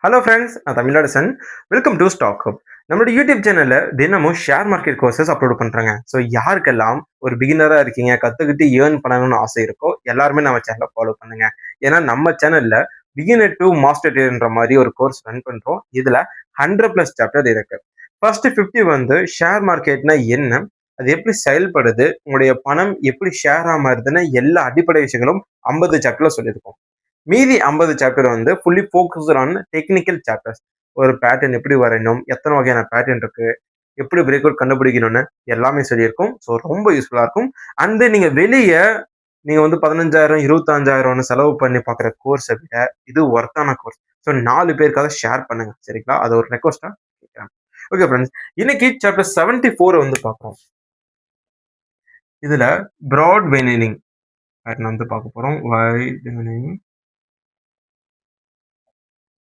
Hello friends, நான் Tamilarasan. Welcome to stock hub. நம்மளோட YouTube சேனல்ல தினமும் ஷேர் மார்க்கெட் கோர்சஸ் அப்லோட் பண்றாங்க. ஸோ யாருக்கெல்லாம் ஒரு பிகினரா இருக்கீங்க, கத்துக்கிட்டு ஏர்ன் பண்ணணும்னு ஆசை இருக்கோ, எல்லாருமே நம்ம சேனலை ஃபாலோ பண்ணுங்க. ஏன்னா நம்ம சேனல்ல பிகினர் டு மாஸ்டர் ட்ரேடர்ன்ற மாதிரி ஒரு கோர்ஸ் ரன் பண்றோம். இதுல 100+ சாப்டர் இருக்கு. ஃபர்ஸ்ட் 50 வந்து ஷேர் மார்க்கெட்னா என்ன, அது எப்படி செயல்படுது, உங்களுடைய பணம் எப்படி ஷேர் மாறுதுன்னு எல்லா அடிப்படை விஷயங்களும் 50 சாப்டர்ல சொல்லியிருக்கோம். மீதி 50 சாப்டர் வந்து fully focused on technical chapters. ஒரு பேட்டர்ன் எப்படி வரையணும், எத்தனை வகையான பேட்டர்ன் இருக்கு, எப்படி பிரேக் அவுட் கண்டுபிடிக்கணும்னு எல்லாமே சொல்லியிருக்கும். ஸோ ரொம்ப யூஸ்ஃபுல்லா இருக்கும். அண்ட் நீங்க வந்து 15,000 25,000 செலவு பண்ணி பார்க்குற கோர்ஸை விட இது ஒர்த்தான கோர்ஸ். ஸோ 4 பேருக்காக ஷேர் பண்ணுங்க, சரிங்களா? அது ஒரு ரெக்வஸ்டா கேட்கிறேன். ஓகே ஃப்ரெண்ட்ஸ், இன்னைக்கு சாப்டர் 74 வந்து பார்க்குறோம். இதுல ப்ராட் வெனினிங் பேட்டர்ன் வந்து பார்க்க போறோம். Widening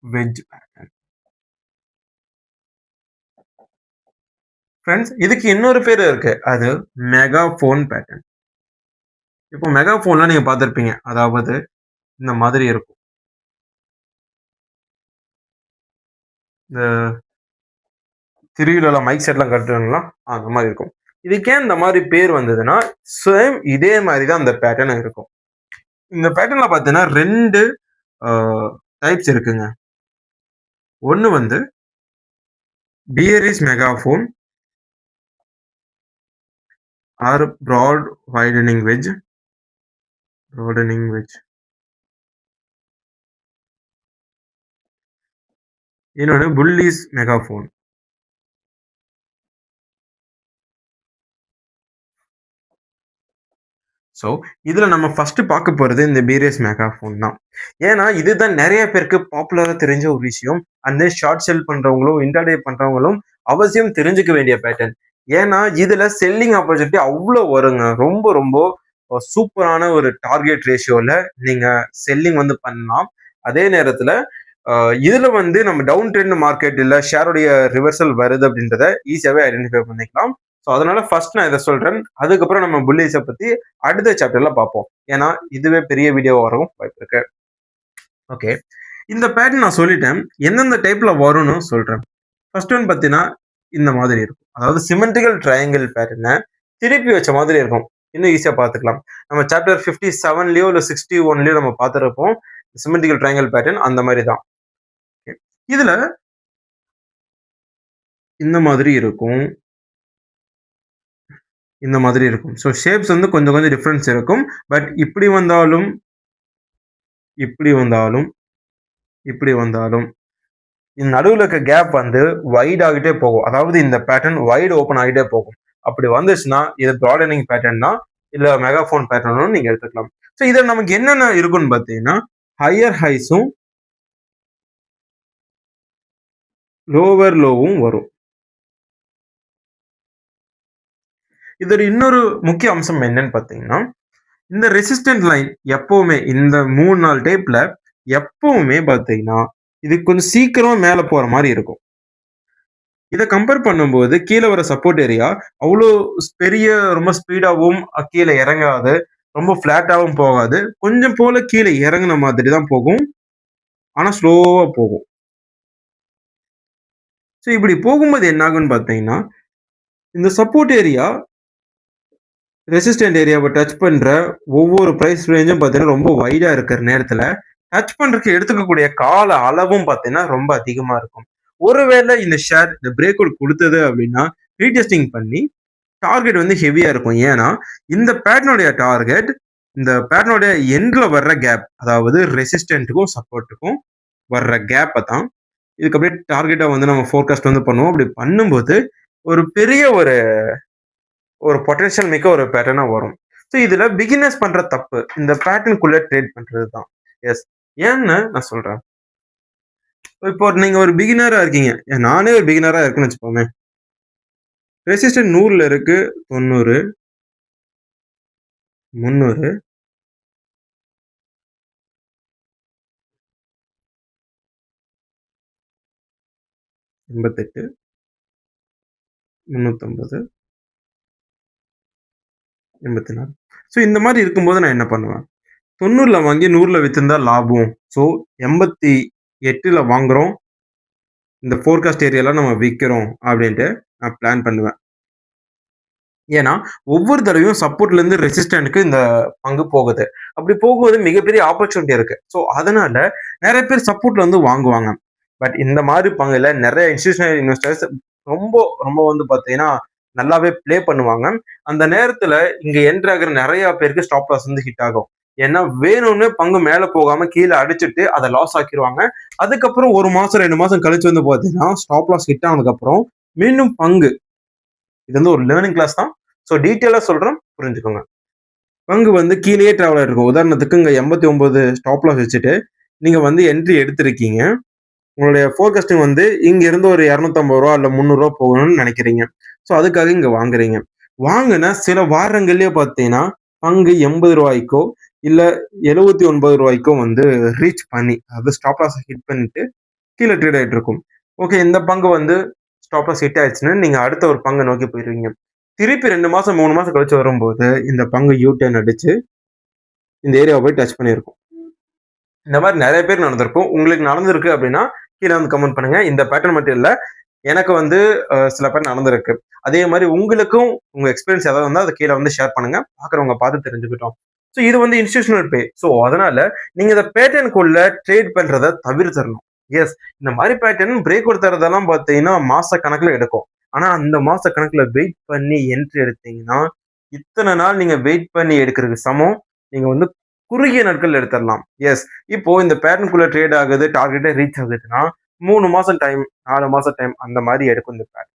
veg pattern. ஃப்ரெண்ட்ஸ், இதுக்கு இன்னொரு பேர் இருக்கு. அது மெகாஃபோன் பேட்டர்ன். இப்போ மெகாஃபோன்லாம் நீங்க பார்த்துருப்பீங்க. அதாவது இந்த மாதிரி இருக்கும். இந்த திருவிழால மைக் செட்லாம் கட்டுவாங்களா, அந்த மாதிரி இருக்கும். இதுக்கே இந்த மாதிரி பேர் வந்ததுன்னா, சேம் இதே மாதிரி தான் அந்த பேட்டர்ன் இருக்கும். இந்த பேட்டர்ன்ல பார்த்தீங்கன்னா 2 டைப்ஸ் இருக்குங்க. ஒன்னு வந்து bearish megaphone R broad widening veg. இன்னொன்று புல்லிஷ் மெகாஃபோன். ஸோ இதில் நம்ம ஃபர்ஸ்ட் பார்க்க போகிறது இந்த பீரியஸ் மெகாஃபோன் தான். ஏன்னா இதுதான் நிறைய பேருக்கு பாப்புலராக தெரிஞ்ச ஒரு விஷயம். அந்த ஷார்ட் செல் பண்ணுறவங்களும் இன்டர்டே பண்ணுறவங்களும் அவசியம் தெரிஞ்சுக்க வேண்டிய பேட்டர்ன். ஏன்னா இதில் செல்லிங் ஆப்பர்ச்சுனிட்டி அவ்வளோ வருங்க. ரொம்ப ரொம்ப சூப்பரான ஒரு டார்கெட் ரேஷியோவில் நீங்கள் செல்லிங் வந்து பண்ணலாம். அதே நேரத்தில் இதில் வந்து நம்ம டவுன் ட்ரெண்ட் மார்க்கெட் இல்லை ஷேருடைய ரிவர்சல் வருது அப்படின்றத ஈஸியாகவே ஐடென்டிஃபை பண்ணிக்கலாம். ஸோ அதனால ஃபர்ஸ்ட் நான் இதை சொல்றேன். அதுக்கப்புறம் நம்ம புல்லிஸை பத்தி அடுத்த சாப்டர்ல பார்ப்போம். ஏன்னா இதுவே பெரிய வீடியோ வரவும் வாய்ப்பு இருக்கு. ஓகே, இந்த பேட்டர்ன் நான் சொல்லிட்டேன். எந்தெந்த டைப்ல வரும்னு சொல்றேன். ஃபர்ஸ்ட் ஒன் பார்த்தீங்கன்னா இந்த மாதிரி இருக்கும். அதாவது சிமெண்ட்ரிக்கல் ட்ரையாங்கிள் பேட்டர்னை திருப்பி வச்ச மாதிரி இருக்கும். இன்னும் ஈஸியா பார்த்துக்கலாம். நம்ம சாப்டர் 57லயோ இல்லை 61லயோ நம்ம பார்த்துருப்போம் சிமெண்ட்ரிக்கல் ட்ரையாங்கிள் பேட்டர்ன். அந்த மாதிரி தான் இதுல இந்த மாதிரி இருக்கும். இந்த மாதிரி இருக்கும். ஸோ ஷேப்ஸ் வந்து கொஞ்சம் கொஞ்சம் டிஃப்ரென்ஸ் இருக்கும். பட் இப்படி வந்தாலும் இப்படி வந்தாலும் இப்படி வந்தாலும் இந்த நடுவில் இருக்க கேப் வந்து வைட் ஆகிட்டே போகும். அதாவது இந்த பேட்டர்ன் வைடு ஓப்பன் ஆகிட்டே போகும். அப்படி வந்துச்சுன்னா இது ப்ராடனிங் பேட்டர்ன் தான், இல்லை மெகாஃபோன் பேட்டர்னும் நீங்க எடுத்துக்கலாம். ஸோ இதில் நமக்கு என்னென்ன இருக்குன்னு பார்த்தீங்கன்னா ஹையர் ஹைஸும் லோவர் லோவும் வரும். இதோட இன்னொரு முக்கிய அம்சம் என்னன்னு பார்த்தீங்கன்னா இந்த ரெசிஸ்டன்ட் லைன் எப்பவுமே இந்த 3-4 டைப்ல எப்பவுமே பார்த்தீங்கன்னா இது கொஞ்சம் சீக்கிரமா மேலே போற மாதிரி இருக்கும். இதை கம்பேர் பண்ணும்போது கீழே வர சப்போர்ட் ஏரியா அவ்வளோ பெரிய ரொம்ப ஸ்பீடாகவும் கீழே இறங்காது, ரொம்ப ஃபிளாட்டாகவும் போகாது. கொஞ்சம் போல கீழே இறங்குன மாதிரி தான் போகும், ஆனா ஸ்லோவா போகும். ஸோ இப்படி போகும்போது என்ன ஆகும்னு பார்த்தீங்கன்னா இந்த சப்போர்ட் ஏரியா ரெசிஸ்டன்ட் ஏரியாவை டச் பண்ற ஒவ்வொரு பிரைஸ் ரேஞ்சும் பார்த்தீங்கன்னா ரொம்ப வைடா இருக்கிற நேரத்துல டச் பண்றதுக்கு எடுத்துக்கக்கூடிய கால அளவும் பார்த்தீங்கன்னா ரொம்ப அதிகமா இருக்கும். ஒருவேளை இந்த ஷேர் இந்த பிரேக் அவுட் கொடுத்தது அப்படின்னா ரீடெஸ்டிங் பண்ணி டார்கெட் வந்து ஹெவியா இருக்கும். ஏன்னா இந்த பேட்டர்னுடைய டார்கெட் இந்த பேட்டர்னுடைய எண்ட்ல வர்ற கேப், அதாவது ரெசிஸ்டன்ட்டுக்கும் சப்போர்ட்டுக்கும் வர்ற கேப்பை தான் இதுக்கு அப்படியே டார்கெட்டை வந்து நம்ம ஃபோர்காஸ்ட் வந்து பண்ணுவோம். அப்படி பண்ணும்போது ஒரு பெரிய ஒரு பொட்டன்ஷியல் மிக்க ஒரு பேட்டர்னா வரும். ஸோ இதுல பிகினர்ஸ் பண்ற தப்பு இந்த பேட்டர்னுக்குள்ள ட்ரேட் பண்றது தான். எஸ், ஏன்னு நான் சொல்றேன். இப்போ நீங்க ஒரு பிகினரா இருக்கீங்க, நானே ஒரு பிகினரா இருக்குன்னு வச்சுப்போமே. ரெசிஸ்டன்ட் 100ல இருக்கு, 90, 300, 88, 350, 84. ஸோ இந்த மாதிரி இருக்கும்போது நான் என்ன பண்ணுவேன், 90ல வாங்கி 100ல வித்திருந்தா லாபம். ஸோ 88ல வாங்குறோம், இந்த ஃபோர்காஸ்ட் ஏரியால நம்ம விக்கிறோம் அப்படின்ட்டு நான் பிளான் பண்ணுவேன். ஏன்னா, ஒவ்வொரு தடவையும் சப்போர்ட்லேருந்து ரெசிஸ்டன்ட்க்கு இந்த பங்கு போகுது. அப்படி போகும்போது மிகப்பெரிய ஆப்பர்ச்சுனிட்டி இருக்கு. ஸோ, அதனால நெறைய பேர் சப்போர்ட்ல வந்து வாங்குவாங்க. பட் இந்த மாரி பங்குல நெறைய இன்ஸ்டிடியூஷனல் இன்வெஸ்டர்ஸ் ரொம்ப ரொம்ப வந்து பார்த்தீங்கன்னா, நல்லாவே ப்ளே பண்ணுவாங்க. அந்த நேரத்துல இங்க என்டர் ஆகுற நெறைய பேருக்கு ஸ்டாப் லாஸ் வந்து ஹிட் ஆகும். ஏன்னா, வேணும்னே பங்கு மேல போகாம கீழ அடிச்சுட்டு அத லாஸ் ஆக்கிருவாங்க. அதுக்கப்புறம் 1 மாசம், 2 மாசம் கழிச்சு வந்து பார்த்தீங்கன்னா, ஸ்டாப் லாஸ் ஹிட் ஆனதுக்கப்புறம் மீண்டும் பங்கு இது வந்து ஒரு லேர்னிங் கிளாஸ் தான். ஸோ டீட்டெயிலா சொல்றேன். புரிஞ்சுக்கோங்க. பங்கு வந்து கீழயே டிராவல் ஆயிருக்கும். உதாரணத்துக்கு இங்க 89 ஸ்டாப் லாஸ் வச்சுட்டு, நீங்க வந்து என்ட்ரி எடுத்திருக்கீங்க. உங்களுடைய ஃபோர்காஸ்டிங் வந்து இங்க இருந்து ஒரு ரூ. 250 இல்ல ரூ. 300 போகணும்னு நெனைக்கிறீங்க. ஸோ அதுக்காக இங்க வாங்குறீங்க. வாங்குன சில வாரங்கள்லயே பார்த்தீங்கன்னா, பங்கு ரூ. 80க்கோ இல்ல ரூ. 79க்கோ வந்து ரீச் பண்ணி, அதாவது ஸ்டாப் லாஸ ஹிட் பண்ணிட்டு கீழ ட்ரேட் ஆயிட்டு இருக்கும். ஓகே. இந்த பங்கு வந்து ஸ்டாப் லாஸ் ஹிட் ஆயிடுச்சுன்னு, நீங்க அடுத்த ஒரு பங்க நோக்கி போயிருவீங்க. திருப்பி 2 மாசம், 3 மாசம் கழிச்சு வரும்போது, இந்த பங்கு யூ டர்ன் அடிச்சு, இந்த ஏரியாவ போய் டச் பண்ணியிருக்கும். இந்த மாரி நெறைய பேர் நடந்திருக்கும். உங்களுக்கு நடந்திருக்கு அப்டின்னா, கீழ வந்து கமெண்ட் பண்ணுங்க. இந்த பேட்டர்ன் மட்டும் இல்ல. எனக்கு வந்து சில பேர் நடந்திருக்கு. அதே மாரி உங்களுக்கும் உங்க எக்ஸ்பீரியன்ஸ் ஏதாவது இருந்தா, அத கீழ வந்து ஷேர் பண்ணுங்க. பார்க்குறவங்க பார்த்து தெரிஞ்சுக்கட்டும். ஸோ இது வந்து இன்ஸ்டிடியூஷனல் பே. ஸோ அதனால நீங்க இந்த பேட்டர்னுக்குள்ள ட்ரேட் பண்றத தவிர்த்தரணும். எஸ். இந்த மாரி பேட்டர்ன் பிரேக் அவுட் தரதெல்லாம் பார்த்தீங்கன்னா, மாச கணக்குல எடுக்கும். ஆனா அந்த மாச கணக்குல வெயிட் பண்ணி என்ட்ரி எடுத்தீங்கன்னா, இத்தன நாள் நீங்க வெயிட் பண்ணி எடுக்கிறதுக்கு சமம். நீங்க வந்து குறுகிய நாட்கள் எடுத்துறலாம். எஸ். இப்போ இந்த பேட்டர்னுக்குள்ள ட்ரேட் ஆகுது, டார்கெட்ட ரீச் ஆகுதுன்னா, 3 மாசம் டைம், 4 மாசம் டைம் அந்த மாரி எடுக்கும் இந்த பேட்டர்ன்.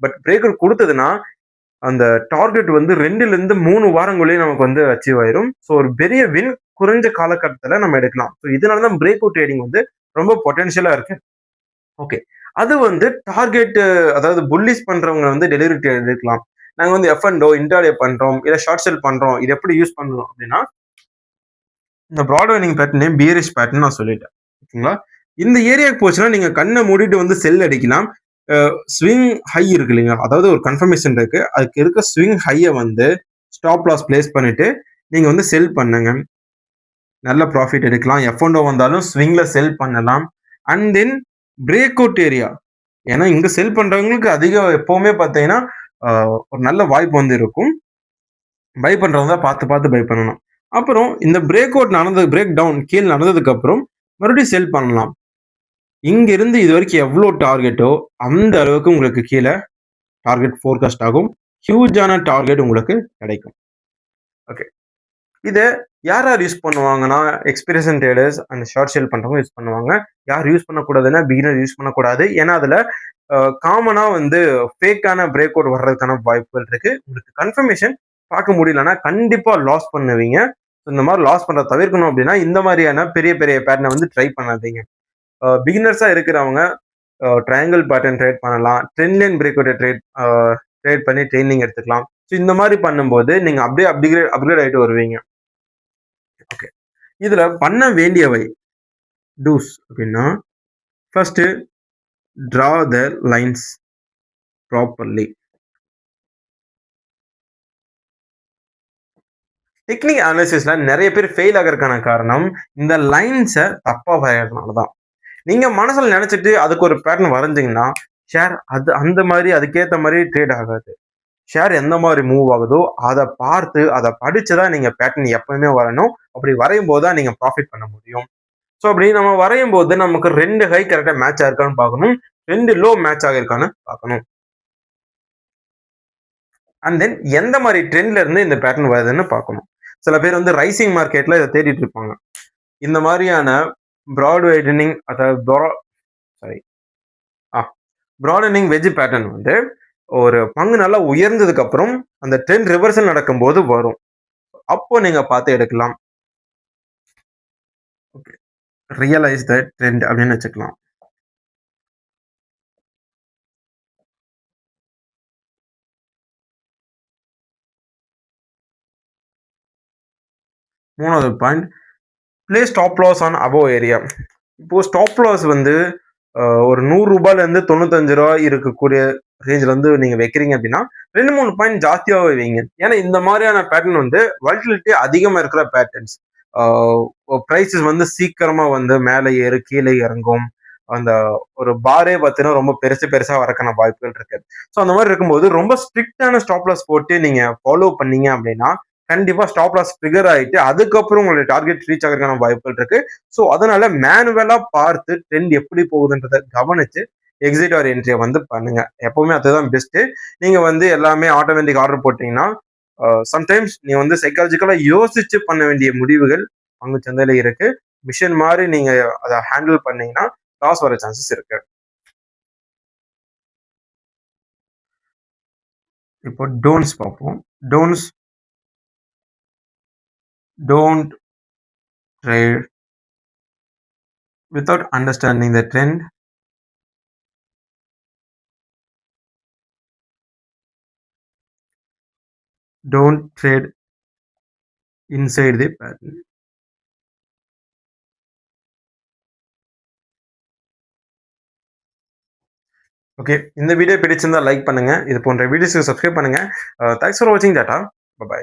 பட் பிரேக் அவுட் குடுத்ததுன்னா, அந்த டார்கெட் வந்து 2லிருந்து 3 வாரங்களே நமக்கு வந்து அச்சீவ் ஆயிரும். ஸோ ஒரு பெரிய வின் குறைஞ்ச காலகட்டத்துல நம்ம எடுக்கலாம். ஸோ இதனால தான் பிரேக் அவுட் ட்ரேடிங் வந்து ரொம்ப பொட்டன்ஷியலா இருக்கு. ஓகே. அது வந்து டார்கெட் அதாவது புல்லிஷ் பண்றவங்க வந்து டெலிவரி ட்ரேட் எடுக்கலாம். நாங்க வந்து எஃப் அண்ட் ஓ, இன்ட்ராடே பண்றோம், இல்ல ஷார்ட் செல் பண்றோம். இது எப்படி யூஸ் பண்ணணும் அப்படின்னா, இந்த பிராட் வெர்னிங் பேட்டர்னே பியரிஷ் பேட்டர்ன் நான் சொல்லிட்டேன். ஓகேங்களா? இந்த ஏரியாக்கு போச்சுன்னா, நீங்க கண்ண மூடிட்டு வந்து செல் அடிக்கலாம். அ ஸ்விங் ஹை இருக்கு இல்லைங்களா? அதாவது ஒரு கன்ஃபர்மேஷன் இருக்கு. அதுக்கு இருக்க ஸ்விங் ஹைய வந்து ஸ்டாப் லாஸ் பிளேஸ் பண்ணிட்டு, நீங்க வந்து செல் பண்ணுங்க. நல்ல ப்ராஃபிட் எடுக்கலாம். எஃப் அண்ட் ஓ வந்தாலும் ஸ்விங்ல செல் பண்ணலாம். And then break out area. ஏன்னா, இங்க செல் பண்றவங்களுக்கு அதிகம் எப்பவுமே பார்த்தீங்கன்னா, அ ஒரு நல்ல வாய்ப்பு வந்து இருக்கும். பை பண்றவங்க தான் பார்த்து, பார்த்து பை பண்ணணும். அப்புறம் இந்த பிரேக் அவுட் பிரேக் டவுன் கீழ நடந்ததுக்கு அப்புறம் மறுபடியும் செல் பண்ணலாம். இங்கிருந்து இதுவரைக்கும் எவ்ளோ டார்கெட்டோ, அந்த அளவுக்கு உங்களுக்கு கீழ டார்கெட் ஃபோர்காஸ்ட் ஆகும். ஹியூஜான டார்கெட் உங்களுக்கு கிடைக்கும். ஓகே. இத யார் யார் யூஸ் பண்ணுவாங்கன்னா, experience traders and short sale பண்றவங்க யூஸ் பண்ணுவாங்க. யார் யூஸ் பண்ணக்கூடாதுன்னா, பிகினர் யூஸ் பண்ணக்கூடாது. ஏன்னா, அதுல காமனா வந்து ஃபேக்கான பிரேக் அவுட் வர்றதுக்கான வாய்ப்புகள் இருக்கு. உங்களுக்கு கன்ஃபர்மேஷன் பார்க்க முடியலன்னா, கண்டிப்பா லாஸ் பண்ணுவீங்க. இந்த மாரி லாஸ் பண்றத தவிர்க்கணும் அப்டின்னா, இந்த மாரியான பெரிய பெரிய பேட்டர்ன வந்து ட்ரை பண்ணாதீங்க. பிகினர்ஸா இருக்கிறவங்க ட்ரையாங்கிள் பேட்டர்ன் ட்ரேட் பண்ணலாம். ட்ரெண்ட் லைன் பிரேக் அவுட்ட ட்ரேட் பண்ணி ட்ரெய்னிங் எடுத்துக்கலாம். ஸோ இந்த மாரி பண்ணும்போது, நீங்க அப்படியே அப்கிரேட் ஆயிட்டு வருவீங்க. ஓகே. இதுல பண்ண வேண்டியவை டூஸ் அப்டின்னா, first draw the lines properly. Technique அனாலிசிஸ்ல நெறைய பேர் ஃபெயில் ஆகறதுக்கான காரணம், இந்த லைன்ஸ தப்பா வரையறதுனால தான். நீங்க மனசுல நெனச்சுட்டு அதுக்கு ஒரு பேட்டர்ன் வரைஞ்சீங்கன்னா, ஷேர் அது அந்த மாரி அதுக்கேத்த மாரி ட்ரேட் ஆகாது. ஷேர் எந்த மாரி மூவ் ஆகுதோ, அத பார்த்து, அத படிச்சு தான் நீங்க பேட்டர்ன் எப்பவுமே வரையணும். அப்படி வரையும்போது தான் நீங்க ப்ராஃபிட் பண்ண முடியும். ஸோ அப்படி நம்ம வரையும்போது நமக்கு 2 ஹை கரெக்ட்டா மேட்ச் ஆயிருக்கான்னு பார்க்கணும். 2 லோ மேட்ச் ஆகியிருக்கான்னு பார்க்கணும். அண்ட் தென் எந்த மாரி ட்ரெண்ட்ல இருந்து இந்த பேட்டர்ன் வருதுன்னு பார்க்கணும். சில பேர் வந்து ரைசிங் மார்க்கெட்ல இத தேடிட்டு இருப்பாங்க. இந்த மாரியான பிராட் வைடனிங் அதாவது சாரி ஆ பிராடனிங் வெட்ஜ் பேட்டர்ன் வந்து ஒரு பங்கு நல்லா உயர்ந்ததுக்கு அப்புறம் அந்த ட்ரெண்ட் ரிவர்சல் நடக்கும்போது வரும். அப்போ நீங்க பார்த்து எடுக்கலாம். ஓகே. ரியலைஸ் த ட்ரெண்ட் அப்படின்னு வச்சுக்கலாம். 3வது point place stop loss on above area. இப்போ ஸ்டாப் லாஸ் வந்து ஒரு ரூ. 100லேருந்து ரூ. 95 இருக்கக்கூடிய ரேஞ்சில வந்து நீங்க வைக்கிறீங்க அப்படின்னா, 2, 3 பாயிண்ட் ஜாஸ்தியாவே வைங்க. ஏன்னா இந்த மாரியான பேட்டர்ன் வந்து வாலட்டிலிட்டி அதிகமா இருக்கிற பேட்டர்ன்ஸ். ஆ பிரைஸஸ் வந்து சீக்கிரமா வந்து மேல ஏறும், கீழ இறங்கும். அந்த ஒரு பாரே பார்த்தீங்கன்னா ரொம்ப பெருசு பெருசா வரக்கான வாய்ப்புகள் இருக்கு. ஸோ அந்த மாதிரி இருக்கும்போது ரொம்ப ஸ்ட்ரிக்டான ஸ்டாப் லாஸ் போட்டு நீங்க ஃபாலோ பண்ணீங்க அப்படின்னா கண்டிப்பா ஸ்டாப் லாஸ் ட்ரிகர் ஆயிட்டு அதுக்கப்புறம் உங்களுடைய டார்கெட் ரீச் ஆகிறதுக்கான வாய்ப்புகள் இருக்கு. ஸோ அதனால மேனுவலா பார்த்து ட்ரெண்ட் எப்படி போகுதுன்றதை கவனிச்சு எக்ஸிட் ஆர் என்ட்ரியை வந்து பண்ணுங்க. எப்பவுமே அதுதான் பெஸ்ட். நீங்க வந்து எல்லாமே ஆட்டோமேட்டிக் ஆர்டர் போட்டீங்கன்னா சம்டைம்ஸ் நீங்க வந்து சைக்காலஜிக்கலா யோசிச்சு பண்ண வேண்டிய முடிவுகள் பங்கு சந்தையில இருக்கு. மிஷின் மாதிரி நீங்க அதை ஹேண்டில் பண்ணீங்கன்னா லாஸ் வர சான்சஸ் இருக்கு. இப்போ டோன்ட்ஸ் பார்ப்போம். Don'ts don't trade without understanding the trend. Don't trade inside the pattern. Okay, இந்த வீடியோ பிடிச்சிருந்தா லைக் பண்ணுங்க. இது போன்ற வீடியோஸ்க்கு சப்ஸ்கிரைப் பண்ணுங்க. தேங்க்ஸ் ஃபார் வாட்சிங் டாட்டா. பை.